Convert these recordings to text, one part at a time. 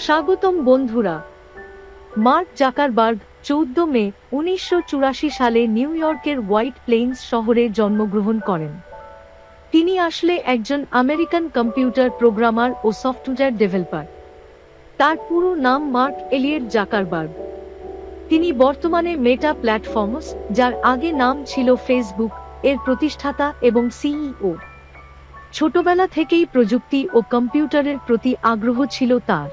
স্বাগতম বন্ধুরা। Mark Zuckerberg 14 মে 1984 সালে নিউ ইয়র্কের হোয়াইট প্লেইন্স শহরে জন্মগ্রহণ করেন। তিনি আসলে একজন আমেরিকান কম্পিউটার প্রোগ্রামার ও সফটওয়্যার ডেভেলপার। তার পুরো নাম মার্ক এলিয়ট জাকারবার্গ। তিনি বর্তমানে মেটা প্ল্যাটফর্মস, যার আগে নাম ছিল ফেসবুক, এর প্রতিষ্ঠাতা এবং সিইও। ছোটবেলা থেকেই প্রযুক্তি ও কম্পিউটারের প্রতি আগ্রহ ছিল তার।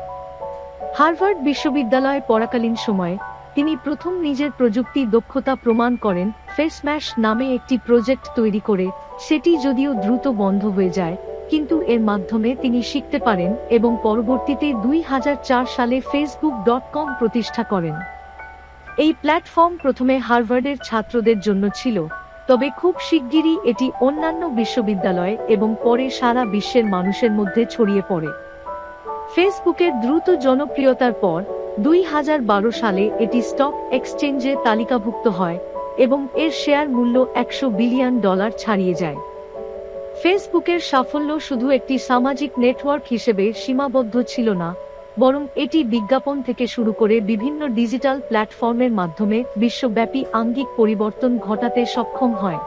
হার্ভার্ড বিশ্ববিদ্যালয়ে পড়াকালীন সময়ে তিনি প্রথম নিজের প্রযুক্তি দক্ষতা প্রমাণ করেন ফেসম্যাশ নামে একটি প্রজেক্ট তৈরি করে। সেটি যদিও দ্রুত বন্ধ হয়ে যায়, কিন্তু এর মাধ্যমে তিনি শিখতে পারেন এবং পরবর্তীতে 2004 সালে facebook.com প্রতিষ্ঠা করেন। এই প্ল্যাটফর্ম প্রথমে হার্ভার্ডের ছাত্রদের জন্য ছিল, তবে খুব শিগগিরই এটি অন্যান্য বিশ্ববিদ্যালয় এবং পরে সারা বিশ্বের মানুষের মধ্যে ছড়িয়ে পড়ে। ফেসবুকের দ্রুত জনপ্রিয়তার পর 2012 সালে এটি স্টক এক্সচেঞ্জে তালিকাভুক্ত হয় এবং এর শেয়ার মূল্য $100 বিলিয়ন ছাড়িয়ে যায়। ফেসবুকের সাফল্য শুধু একটি সামাজিক নেটওয়ার্ক হিসেবে সীমাবদ্ধ ছিল না, বরং এটি বিজ্ঞাপন থেকে শুরু করে বিভিন্ন ডিজিটাল প্ল্যাটফর্মের মাধ্যমে বিশ্বব্যাপী আঙ্গিক পরিবর্তন ঘটাতে সক্ষম হয়।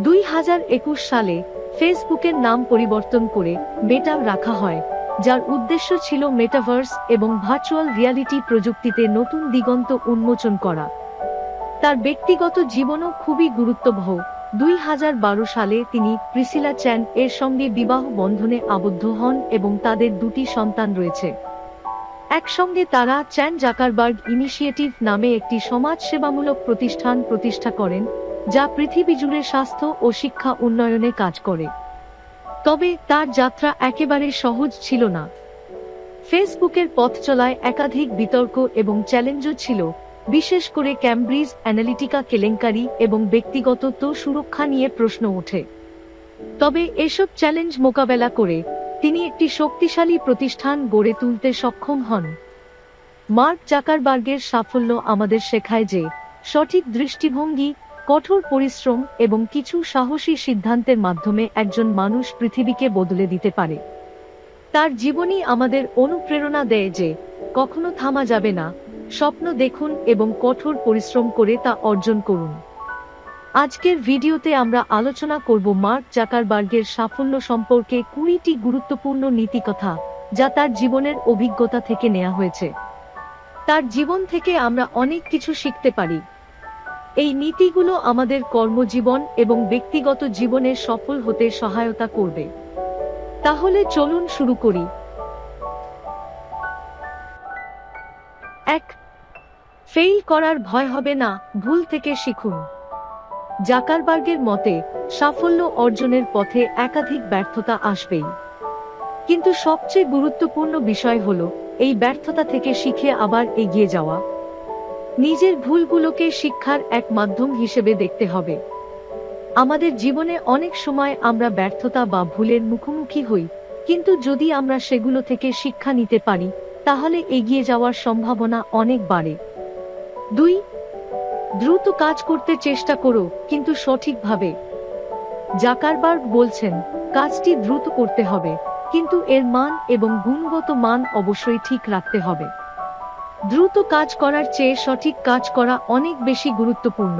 2021 সালে ফেসবুকের নাম পরিবর্তন করে মেটা রাখা হয়, যার উদ্দেশ্য ছিল মেটাভার্স এবং ভার্চুয়াল রিয়ালিটি প্রযুক্তিতে নতুন দিগন্ত উন্মোচন করা। তার ব্যক্তিগত জীবনও খুবই গুরুত্ববহ। 2012 সালে তিনি প্রিসিলা চ্যান এর সঙ্গে বিবাহ বন্ধনে আবদ্ধ হন এবং তাদের দুটি সন্তান রয়েছে। একসঙ্গে তারা চ্যান জাকারবার্গ ইনিশিয়েটিভ নামে একটি সমাজসেবামূলক প্রতিষ্ঠান প্রতিষ্ঠা করেন, যা পৃথিবী জুড়ে স্বাস্থ্য ও শিক্ষা উন্নয়নে কাজ করে। তবে তার যাত্রা একেবারে সহজ ছিল না। ফেসবুকের পথ চলায় একাধিক বিতর্ক এবং চ্যালেঞ্জও ছিল, বিশেষ করে ক্যামব্রিজ অ্যানালিটিকা কেলেঙ্কারি এবং ব্যক্তিগত সুরক্ষা নিয়ে প্রশ্ন ওঠে। তবে এসব চ্যালেঞ্জ মোকাবেলা করে তিনি একটি শক্তিশালী প্রতিষ্ঠান গড়ে তুলতে সক্ষম হন। মার্ক জাকারবার্গের সাফল্য আমাদের শেখায় যে সঠিক দৃষ্টিভঙ্গি, কঠোর পরিশ্রম এবং কিছু সাহসী সিদ্ধান্তের মাধ্যমে একজন মানুষ পৃথিবীকে বদলে দিতে পারে। তার জীবনী আমাদের অনুপ্রেরণা দেয় যে কখনো থামা যাবে না, স্বপ্ন দেখুন এবং কঠোর পরিশ্রম করে তা অর্জন করুন। আজকের ভিডিওতে আমরা আলোচনা করব মার্ক জাকারবার্গের সাফল্য সম্পর্কে 20টি গুরুত্বপূর্ণ নীতিকথা, যা তার জীবনের অভিজ্ঞতা থেকে নেওয়া হয়েছে। তার জীবন থেকে আমরা অনেক কিছু শিখতে পারি। এই নীতিগুলো আমাদের কর্মজীবন এবং ব্যক্তিগত জীবনে সফল হতে সহায়তা করবে। তাহলে চলুন শুরু করি। 1. ফেইল করার ভয় হবে না, ভুল থেকে শিখুন। জাকারবার্গের মতে সাফল্য অর্জনের পথে একাধিক ব্যর্থতা আসবেই, কিন্তু সবচেয়ে গুরুত্বপূর্ণ বিষয় হলো এই ব্যর্থতা থেকে শিখে আবার এগিয়ে যাওয়া। নিজের ভুলগুলোকে শিক্ষার এক মাধ্যম হিসেবে দেখতে হবে। আমাদের জীবনে অনেক সময় আমরা ব্যর্থতা বা ভুলের মুখোমুখি হই, কিন্তু যদি আমরা সেগুলো থেকে শিক্ষা নিতে পারি, তাহলে এগিয়ে যাওয়ার সম্ভাবনা অনেক বাড়ে। 2. দ্রুত কাজ করতে চেষ্টা করো, কিন্তু সঠিকভাবে। জাকারবার্গ বলছেন, কাজটি দ্রুত করতে হবে, কিন্তু এর মান এবং গুণগত মান অবশ্যই ঠিক রাখতে হবে। দ্রুত কাজ করার চেয়ে সঠিক কাজ করা অনেক বেশি গুরুত্বপূর্ণ।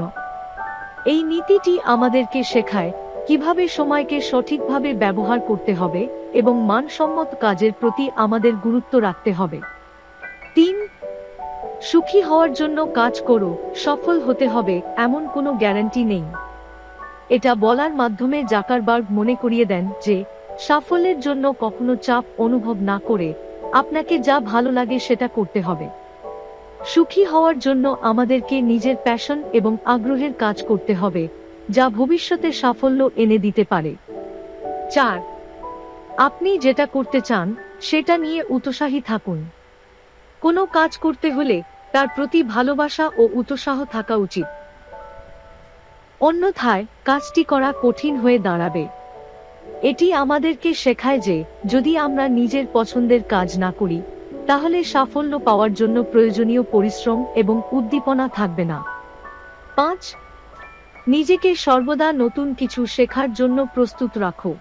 এই নীতিটি আমাদেরকে শেখায় কিভাবে সময়কে সঠিকভাবে ব্যবহার করতে হবে এবং মানসম্মত কাজের প্রতি আমাদের গুরুত্ব রাখতে হবে। 3. সুখী হওয়ার জন্য কাজ করো, সফল হতে হবে এমন কোনো গ্যারান্টি নেই। এটা বলার মাধ্যমে জাকারবার্গ মনে করিয়ে দেন যে সাফল্যের জন্য কখনো চাপ অনুভব না করে আপনাকে যা ভালো লাগে সেটা করতে হবে। সুখী হওয়ার জন্য আমাদেরকে নিজের প্যাশন এবং আগ্রহের কাজ করতে হবে, যা ভবিষ্যতে সাফল্য এনে দিতে পারে। 4. আপনি যেটা করতে চান সেটা নিয়ে উৎসাহী থাকুন। কোনো কাজ করতে হলে তার প্রতি ভালোবাসা ও উৎসাহ থাকা উচিত। অন্যথায় কাজটি করা কঠিন হয়ে দাঁড়াবে। এটি আমাদেরকে শেখায় যে যদি আমরা নিজের পছন্দের কাজ না করি, তাহলে সাফল্য পাওয়ার জন্য প্রয়োজনীয় পরিশ্রম এবং উদ্দীপনা থাকবে না। 5. নিজেকে সর্বদা নতুন কিছু শেখার জন্য প্রস্তুত রাখো।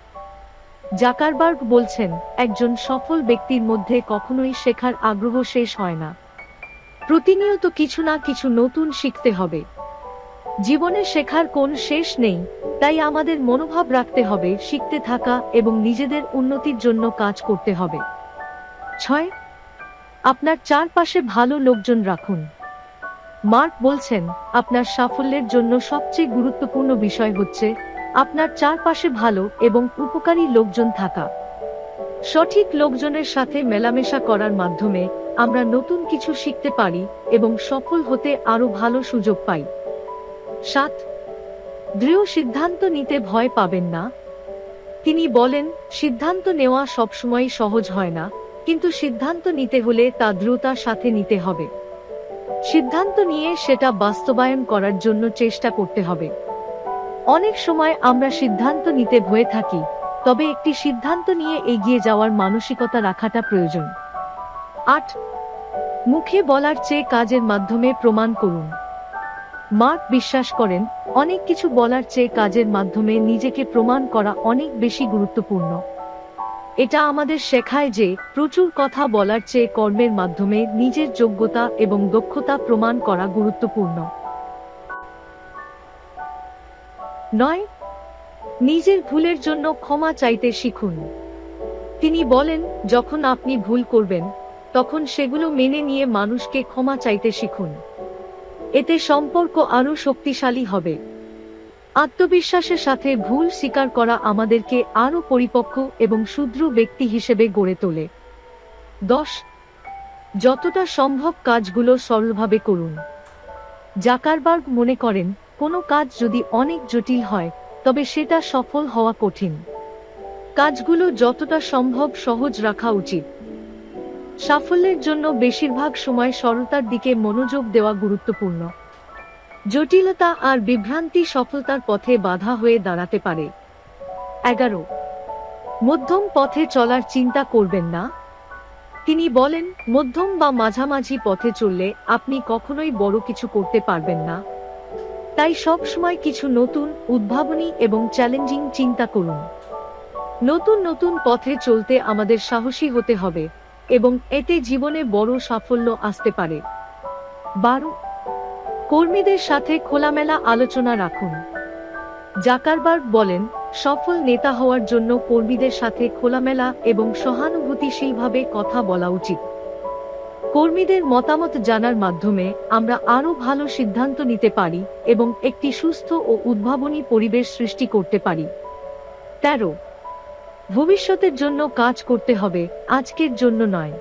জাকারবার্গ বলছেন, একজন সফল ব্যক্তির মধ্যে কখনোই শেখার আগ্রহ শেষ হয় না। প্রতিনিয়ত কিছু না কিছু নতুন শিখতে হবে। জীবনে শেখার কোন শেষ নেই, তাই আমাদের মনোভাব রাখতে হবে শিখতে থাকা এবং নিজেদের উন্নতির জন্য কাজ করতে হবে। 6. আপনার চারপাশে ভালো লোকজন রাখুন। মার্ক বলছেন, আপনার সাফল্যের জন্য সবচেয়ে গুরুত্বপূর্ণ বিষয় হচ্ছে আপনার চারপাশে ভালো এবং উপকারী লোকজন থাকা। সঠিক লোকজনের সাথে মেলামেশা করার মাধ্যমে আমরা নতুন কিছু শিখতে পারি এবং সফল হতে আরো ভালো সুযোগ পাই। 7. দৃঢ় সিদ্ধান্ত নিতে ভয় পাবেন না। তিনি বলেন, সিদ্ধান্ত নেওয়া সবসময় সহজ হয় না, কিন্তু সিদ্ধান্ত নিতে হলে তা দৃঢ়তার সাথে নিতে হবে। সিদ্ধান্ত নিয়ে সেটা বাস্তবায়ন করার জন্য চেষ্টা করতে হবে। অনেক সময় আমরা সিদ্ধান্ত নিতে ভয়ে থাকি, তবে একটি সিদ্ধান্ত নিয়ে এগিয়ে যাওয়ার মানসিকতা রাখাটা প্রয়োজন। 8. মুখে বলার চেয়ে কাজের মাধ্যমে প্রমাণ করুন। মার্ক বিশ্বাস করেন, অনেক কিছু বলার চেয়ে কাজের মাধ্যমে নিজেকে প্রমাণ করা অনেক বেশি গুরুত্বপূর্ণ। এটা আমাদের শেখায় যে প্রচুর কথা বলার চেয়ে কর্মের মাধ্যমে নিজের যোগ্যতা এবং দক্ষতা প্রমাণ করা গুরুত্বপূর্ণ। 9. নিজের ভুলের জন্য ক্ষমা চাইতে শিখুন। তিনি বলেন, যখন আপনি ভুল করবেন, তখন সেগুলো মেনে নিয়ে মানুষকে ক্ষমা চাইতে শিখুন। এতে সম্পর্ক আরো শক্তিশালী হবে। আত্মবিশ্বাসের সাথে ভুল স্বীকার করা আমাদেরকে আরো পরিপক্ক এবং শুধু ব্যক্তি হিসেবে গড়ে তোলে। 10. যতটা সম্ভব কাজগুলো সরলভাবে করুন। জাকারবার্গ মনে করেন, কোনো কাজ যদি অনেক জটিল হয়, তবে সেটা সফল হওয়া কঠিন। কাজগুলো যতটা সম্ভব সহজ রাখা উচিত। সাফল্যের জন্য বেশিরভাগ সময় সরলতার দিকে মনোযোগ দেওয়া গুরুত্বপূর্ণ। জটিলতা আর বিভ্রান্তি সফলতার পথে বাধা হয়ে দাঁড়াতে পারে। 11. মধ্যম পথে চলার চিন্তা করবেন না। তিনি বলেন, মধ্যম বা মাঝামাঝি পথে চললে আপনি কখনোই বড় কিছু করতে পারবেন না। তাই সব সময় কিছু নতুন, উদ্ভাবনী এবং চ্যালেঞ্জিং চিন্তা করুন। নতুন নতুন পথে চলতে আমাদের সাহসী হতে হবে এবং এতে জীবনে বড় সাফল্য আসতে পারে। 12. কর্মীদের সাথে খোলামেলা আলোচনা রাখুন। জাকারবার্গ বলেন, সফল নেতা হওয়ার জন্য কর্মীদের সাথে খোলামেলা এবং সহানুভূতিশীলভাবে কথা বলা উচিত। কর্মীদের মতামত জানার মাধ্যমে আমরা আরো ভালো সিদ্ধান্ত নিতে পারি এবং একটি সুস্থ ও উদ্ভাবনী পরিবেশ সৃষ্টি করতে পারি। 13. ভবিষ্যতের জন্য কাজ করতে হবে, আজকের জন্য নয়।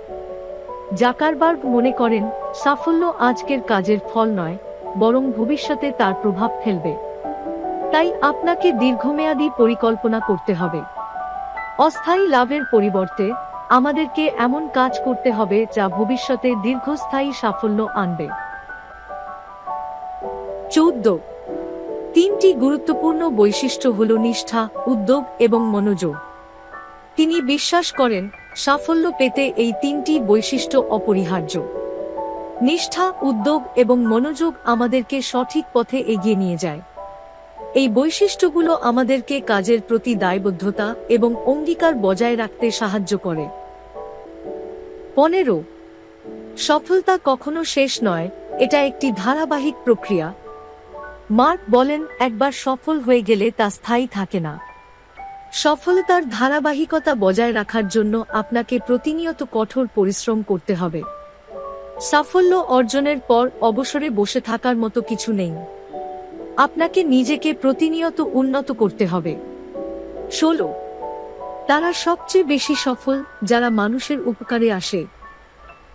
জাকারবার্গ মনে করেন, সাফল্য আজকের কাজের ফল নয়, বরং ভবিষ্যতে তার প্রভাব ফেলবে। তাই আপনাকে দীর্ঘমেয়াদী পরিকল্পনা করতে হবে। অস্থায়ী লাভের পরিবর্তে আমাদেরকে এমন কাজ করতে হবে যা ভবিষ্যতে দীর্ঘস্থায়ী সাফল্য আনবে। 14. 3টি গুরুত্বপূর্ণ বৈশিষ্ট্য হল নিষ্ঠা, উদ্যোগ এবং মনোযোগ। তিনি বিশ্বাস করেন, সাফল্য পেতে এই 3টি বৈশিষ্ট্য অপরিহার্য। নিষ্ঠা, উদ্যোগ এবং মনোযোগ আমাদেরকে সঠিক পথে এগিয়ে নিয়ে যায়। এই বৈশিষ্ট্যগুলো আমাদেরকে কাজের প্রতি দায়বদ্ধতা এবং অঙ্গীকার বজায় রাখতে সাহায্য করে। 15. সফলতা কখনো শেষ নয়, এটা একটি ধারাবাহিক প্রক্রিয়া। মার্ক বলেন, একবার সফল হয়ে গেলে তা স্থায়ী থাকে না। সফলতার ধারাবাহিকতা বজায় রাখার জন্য আপনাকে প্রতিনিয়ত কঠোর পরিশ্রম করতে হবে। সাফল্য অর্জনের পর অবসরে বসে থাকার মতো কিছু নেই। আপনাকে নিজেকে প্রতিনিয়ত উন্নত করতে হবে। 16. তারা সবচেয়ে বেশি সফল যারা মানুষের উপকারে আসে।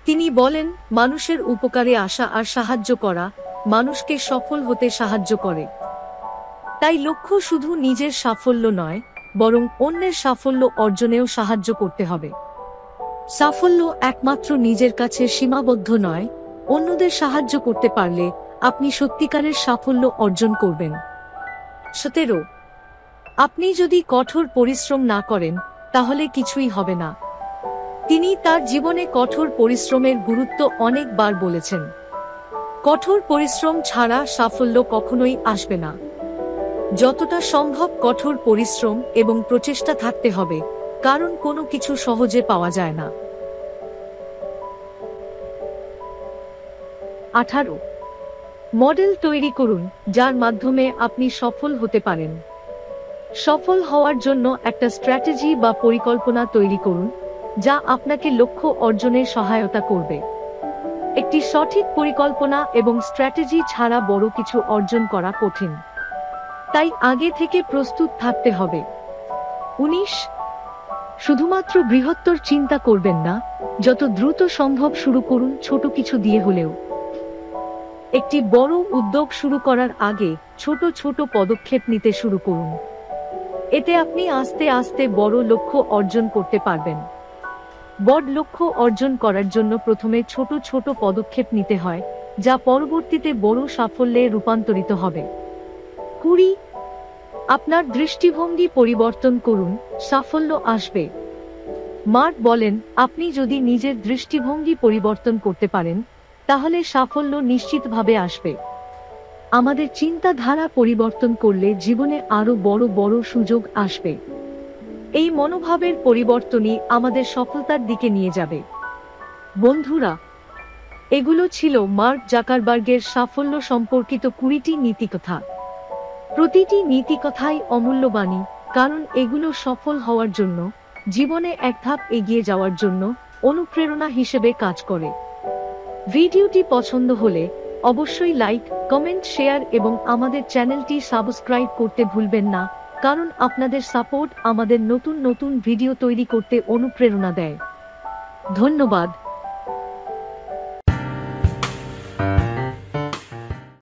তিনি বলেন, মানুষের উপকারে আসা আর সাহায্য করা মানুষকে সফল হতে সাহায্য করে। তাই লক্ষ্য শুধু নিজের সাফল্য নয়, বরং অন্যের সাফল্য অর্জনেও সাহায্য করতে হবে। সাফল্য একমাত্র নিজের কাছে সীমাবদ্ধ নয়, অন্যদের সাহায্য করতে পারলে আপনি সত্যিকারের সাফল্য অর্জন করবেন। 17. আপনি যদি কঠোর পরিশ্রম না করেন, তাহলে কিছুই হবে না। তিনি তার জীবনে কঠোর পরিশ্রমের গুরুত্ব অনেকবার বলেছেন। কঠোর পরিশ্রম ছাড়া সাফল্য কখনোই আসবে না। যতটা সম্ভব কঠোর পরিশ্রম এবং প্রচেষ্টা থাকতে হবে, কারণ কোনো কিছু সহজে পাওয়া যায় না। 18 মডেল তৈরি করুন যার মাধ্যমে আপনি সফল হতে পারেন। সফল হওয়ার জন্য একটা স্ট্র্যাটেজি বা পরিকল্পনা তৈরি করুন যা আপনাকে লক্ষ্য অর্জনে সহায়তা করবে। একটি সঠিক পরিকল্পনা এবং স্ট্র্যাটেজি ছাড়া বড় কিছু অর্জন করা কঠিন, তাই আগে থেকে প্রস্তুত থাকতে হবে। 19 শুধুমাত্র বৃহত্তর চিন্তা করবেন না, যত দ্রুত সম্ভব শুরু করুন, ছোট কিছু দিয়ে হলেও। একটি বড় উদ্যোগ শুরু করার আগে ছোট ছোট পদক্ষেপ নিতে শুরু করুন। এতে আপনি আস্তে আস্তে বড় লক্ষ্য অর্জন করতে পারবেন। বড় লক্ষ্য অর্জন করার জন্য প্রথমে ছোট ছোট পদক্ষেপ নিতে হয়, যা পরবর্তীতে বড় সাফল্যে রূপান্তরিত হবে। 20 আপনার দৃষ্টিভঙ্গি পরিবর্তন করুন, সাফল্য আসবে। মার্ক বলেন, আপনি যদি নিজের দৃষ্টিভঙ্গি পরিবর্তন করতে পারেন, তাহলে সাফল্য নিশ্চিতভাবে আসবে। আমাদের চিন্তাধারা পরিবর্তন করলে জীবনে আরো বড় বড় সুযোগ আসবে। এই মনোভাবের পরিবর্তনই আমাদের সফলতার দিকে নিয়ে যাবে। বন্ধুরা, এগুলো ছিল মার্ক জাকারবার্গের সাফল্য সম্পর্কিত 20টি নীতিকথা। প্রতিটি নীতিকথাই অমূল্যবাণী, কারণ এগুলো সফল হওয়ার জন্য, জীবনে এক ধাপ এগিয়ে যাওয়ার জন্য অনুপ্রেরণা হিসেবে কাজ করে। ভিডিওটি পছন্দ হলে অবশ্যই লাইক, কমেন্ট, শেয়ার এবং আমাদের চ্যানেলটি সাবস্ক্রাইব করতে ভুলবেন না, কারণ আপনাদের সাপোর্ট আমাদের নতুন নতুন ভিডিও তৈরি করতে অনুপ্রেরণা দেয়। ধন্যবাদ।